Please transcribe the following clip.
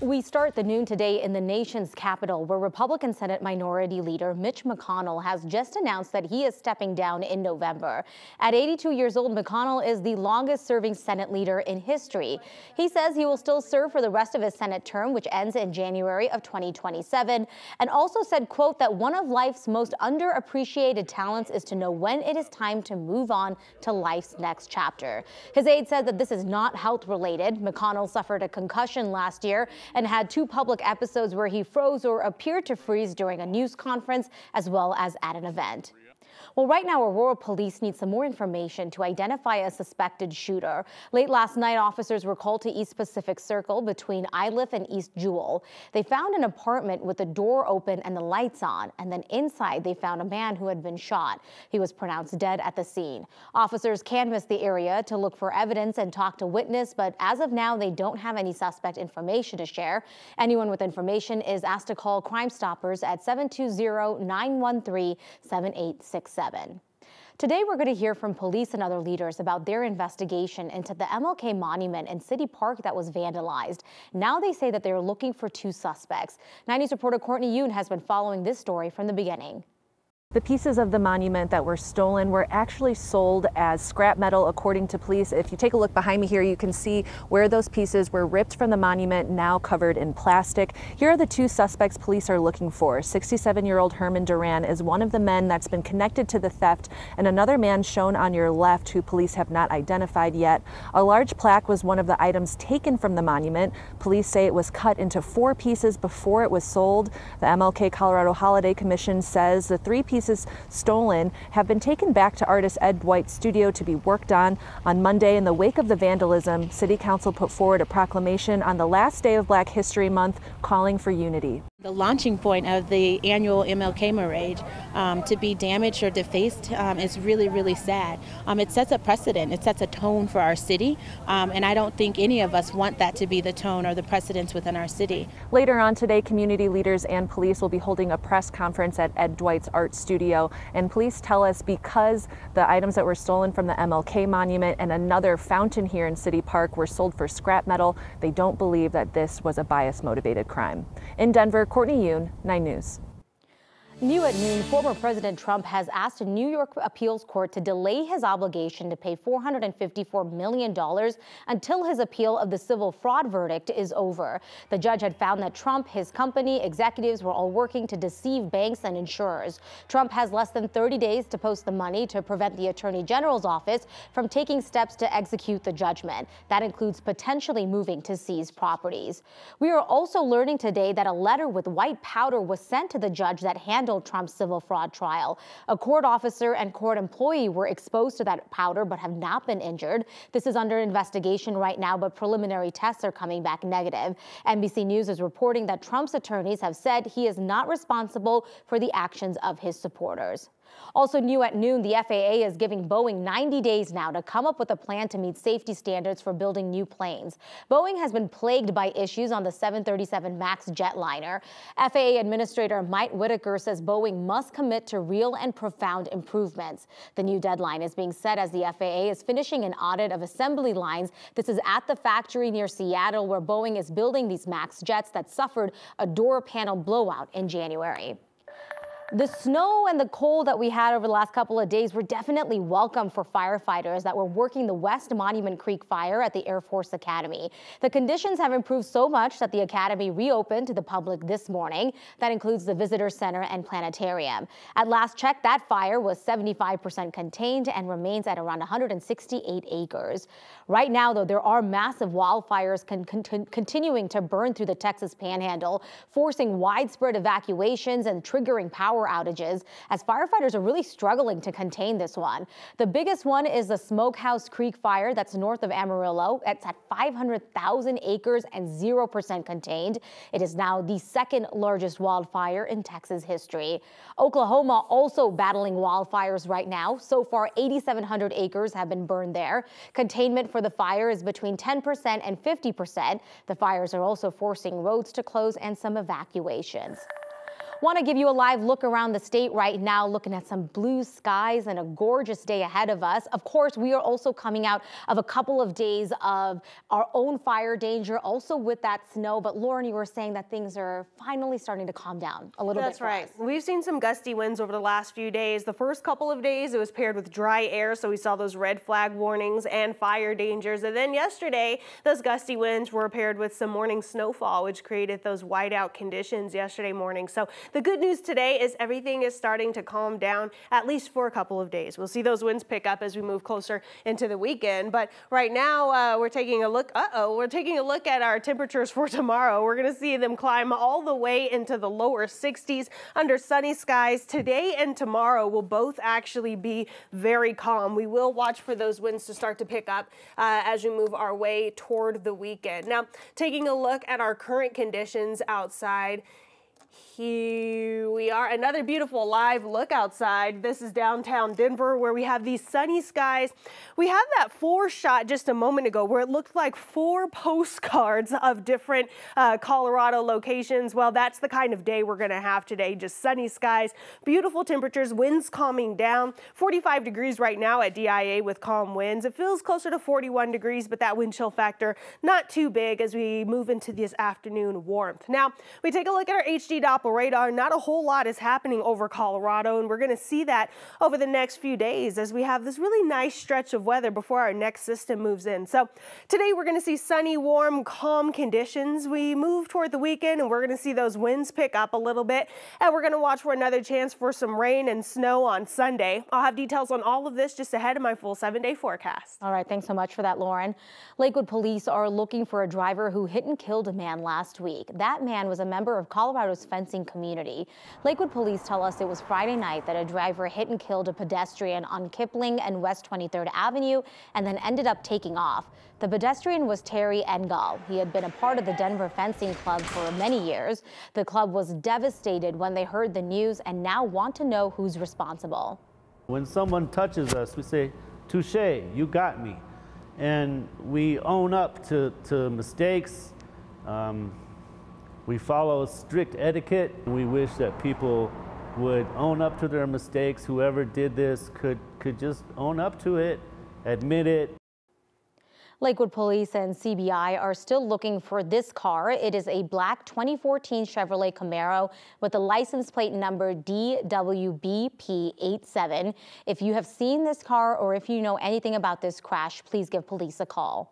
We start the noon today in the nation's capital, where Republican Senate Minority Leader Mitch McConnell has just announced that he is stepping down in November. At 82 years old, McConnell is the longest-serving Senate leader in history. He says he will still serve for the rest of his Senate term, which ends in January of 2027, and also said, quote, that one of life's most underappreciated talents is to know when it is time to move on to life's next chapter. His aide said that this is not health-related. McConnell suffered a concussion last year and had two public episodes where he froze or appeared to freeze during a news conference as well as at an event. Well, right now, Aurora police need some more information to identify a suspected shooter. Late last night, officers were called to East Pacific Circle between Iliff and East Jewel. They found an apartment with the door open and the lights on, and then inside they found a man who had been shot. He was pronounced dead at the scene. Officers canvassed the area to look for evidence and talk to witness, but as of now, they don't have any suspect information to share. Anyone with information is asked to call Crime Stoppers at 720-913-7867. Today, we're going to hear from police and other leaders about their investigation into the MLK Monument in City Park that was vandalized. Now they say that they're looking for two suspects. 9 News reporter Courtney Yoon has been following this story from the beginning. The pieces of the monument that were stolen were actually sold as scrap metal, according to police. If you take a look behind me here, you can see where those pieces were ripped from the monument, now covered in plastic. Here are the two suspects police are looking for. 67-year-old Herman Duran is one of the men that's been connected to the theft, and another man shown on your left who police have not identified yet. A large plaque was one of the items taken from the monument. Police say it was cut into 4 pieces before it was sold. The MLK Colorado Holiday Commission says the 3 pieces stolen have been taken back to artist Ed Dwight's studio to be worked on. On Monday, in the wake of the vandalism, City Council put forward a proclamation on the last day of Black History Month calling for unity. The launching point of the annual MLK Parade to be damaged or defaced is really, really sad. It sets a precedent. It sets a tone for our city, and I don't think any of us want that to be the tone or the precedence within our city. Later on today, community leaders and police will be holding a press conference at Ed Dwight's art studio, and police tell us because the items that were stolen from the MLK Monument and another fountain here in City Park were sold for scrap metal, they don't believe that this was a bias-motivated crime. In Denver, Courtney Yoon, 9 News. New at noon, former President Trump has asked a New York appeals court to delay his obligation to pay $454 million until his appeal of the civil fraud verdict is over. The judge had found that Trump, his company, executives were all working to deceive banks and insurers. Trump has less than 30 days to post the money to prevent the Attorney General's office from taking steps to execute the judgment. That includes potentially moving to seize properties. We are also learning today that a letter with white powder was sent to the judge that handled Trump's civil fraud trial. A court officer and court employee were exposed to that powder but have not been injured. This is under investigation right now, but preliminary tests are coming back negative. NBC News is reporting that Trump's attorneys have said he is not responsible for the actions of his supporters. Also new at noon, the FAA is giving Boeing 90 days now to come up with a plan to meet safety standards for building new planes. Boeing has been plagued by issues on the 737 MAX jetliner. FAA Administrator Mike Whitaker says Boeing must commit to real and profound improvements. The new deadline is being set as the FAA is finishing an audit of assembly lines. This is at the factory near Seattle, where Boeing is building these MAX jets that suffered a door panel blowout in January. The snow and the cold that we had over the last couple of days were definitely welcome for firefighters that were working the West Monument Creek fire at the Air Force Academy. The conditions have improved so much that the Academy reopened to the public this morning. That includes the Visitor Center and Planetarium. At last check, that fire was 75% contained and remains at around 168 acres. Right now, though, there are massive wildfires continuing to burn through the Texas Panhandle, forcing widespread evacuations and triggering power outages as firefighters are really struggling to contain this one. The biggest one is the Smokehouse Creek fire that's north of Amarillo. It's at 500,000 acres and 0% contained. It is now the second largest wildfire in Texas history. Oklahoma also battling wildfires right now. So far, 8,700 acres have been burned there. Containment for the fire is between 10% and 50%. The fires are also forcing roads to close and some evacuations. Want to give you a live look around the state right now, looking at some blue skies and a gorgeous day ahead of us. Of course, we are also coming out of a couple of days of our own fire danger, also with that snow. But Lauren, you were saying that things are finally starting to calm down a little bit. That's right. We've seen some gusty winds over the last few days. The first couple of days, it was paired with dry air, so we saw those red flag warnings and fire dangers. And then yesterday, those gusty winds were paired with some morning snowfall, which created those whiteout conditions yesterday morning. So the good news today is everything is starting to calm down, at least for a couple of days. We'll see those winds pick up as we move closer into the weekend. But right now, we're taking a look. We're taking a look at our temperatures for tomorrow. We're going to see them climb all the way into the lower 60s under sunny skies. Today and tomorrow will both actually be very calm. We will watch for those winds to start to pick up as we move our way toward the weekend. Now, taking a look at our current conditions outside. Here we are, another beautiful live look outside. This is downtown Denver where we have these sunny skies. We have that shot just a moment ago where it looked like 4 postcards of different Colorado locations. Well, that's the kind of day we're going to have today. Just sunny skies, beautiful temperatures, winds calming down. 45 degrees right now at DIA with calm winds. It feels closer to 41 degrees, but that wind chill factor not too big as we move into this afternoon warmth. Now, we take a look at our HD Doppler radar. Not a whole lot is happening over Colorado, and we're going to see that over the next few days as we have this really nice stretch of weather before our next system moves in. So today we're going to see sunny, warm, calm conditions. We move toward the weekend and we're going to see those winds pick up a little bit, and we're going to watch for another chance for some rain and snow on Sunday. I'll have details on all of this just ahead of my full 7-day forecast. All right, thanks so much for that, Lauren. Lakewood police are looking for a driver who hit and killed a man last week. That man was a member of Colorado's fencing community. Lakewood police tell us it was Friday night that a driver hit and killed a pedestrian on Kipling and West 23rd Avenue and then ended up taking off. The pedestrian was Terry Engall. He had been a part of the Denver Fencing Club for many years. The club was devastated when they heard the news and now want to know who's responsible. When someone touches us, we say, "Touche, you got me." And we own up to mistakes. We follow strict etiquette. We wish that people would own up to their mistakes. Whoever did this could just own up to it, admit it. Lakewood police and CBI are still looking for this car. It is a black 2014 Chevrolet Camaro with the license plate number DWBP87. If you have seen this car or if you know anything about this crash, please give police a call.